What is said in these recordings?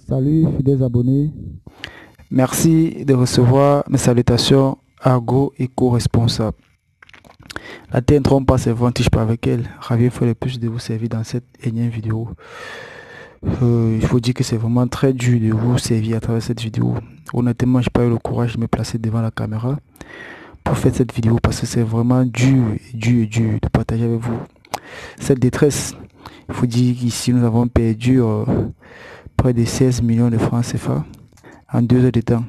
Salut, fidèles abonnés. Merci de recevoir mes salutations agro-éco-responsable. La terre ne trompe pas ses vents, tige pas avec elle. Ravi une fois de plus de vous servir dans cette énième vidéo. Il faut dire que c'est vraiment très dur de vous servir à travers cette vidéo. Honnêtement, je n'ai pas eu le courage de me placer devant la caméra pour faire cette vidéo parce que c'est vraiment dur de partager avec vous cette détresse. Il faut dire qu'ici, nous avons perdu près de 16 millions de francs CFA en 2 heures de temps.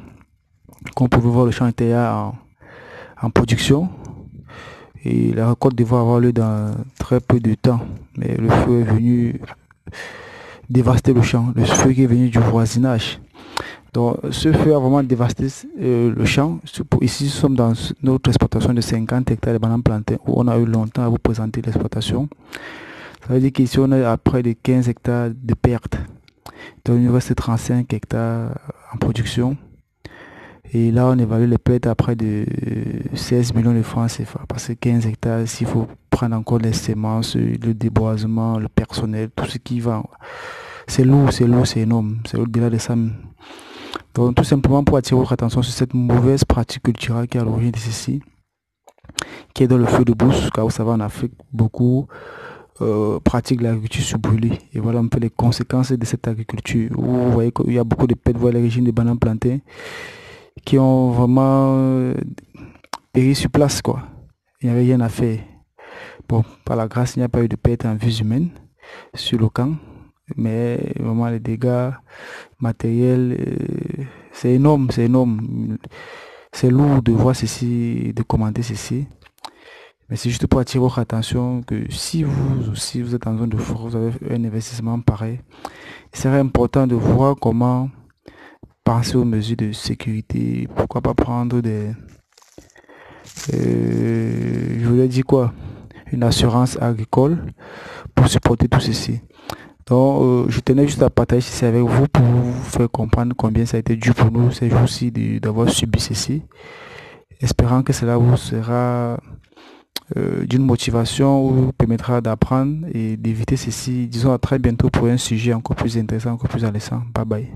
Comme vous pouvez voir, le champ était en production et la récolte devrait avoir lieu dans très peu de temps. Mais le feu est venu dévaster le champ, le feu qui est venu du voisinage. Donc ce feu a vraiment dévasté le champ. Ici, nous sommes dans notre exploitation de 50 hectares de bananes plantées où on a eu longtemps à vous présenter l'exploitation. Ça veut dire qu'ici, on est à près de 15 hectares de pertes. Donc il nous reste 35 hectares en production. Et là, on évalue les pertes à près de 16 millions de francs CFA. Parce que 15 hectares, s'il faut prendre encore les semences, le déboisement, le personnel, tout ce qui va. C'est lourd, c'est énorme. C'est au-delà de ça. Donc, tout simplement pour attirer votre attention sur cette mauvaise pratique culturelle qui est à l'origine de ceci, qui est dans le feu de brousse, car vous savez, en Afrique, beaucoup pratiquent l'agriculture sur brûlée. Et voilà un peu les conséquences de cette agriculture. Vous voyez qu'il y a beaucoup de pertes, vous voyez les régimes de bananes plantées qui ont vraiment péri sur place, quoi. Il n'y avait rien à faire. Bon, par la grâce, il n'y a pas eu de perte en vie humaine sur le camp, mais vraiment les dégâts matériels, c'est énorme, c'est énorme. C'est lourd de voir ceci, de commenter ceci. Mais c'est juste pour attirer votre attention que si vous aussi vous êtes en zone de force, vous avez un investissement pareil, il serait important de voir comment penser aux mesures de sécurité. Pourquoi pas prendre je voulais dire quoi? Une assurance agricole pour supporter tout ceci. Donc, je tenais juste à partager ceci avec vous pour vous faire comprendre combien ça a été dur pour nous ces jours-ci d'avoir subi ceci. Espérant que cela vous sera d'une motivation ou vous permettra d'apprendre et d'éviter ceci. Disons à très bientôt pour un sujet encore plus intéressant, encore plus alléchant. Bye bye.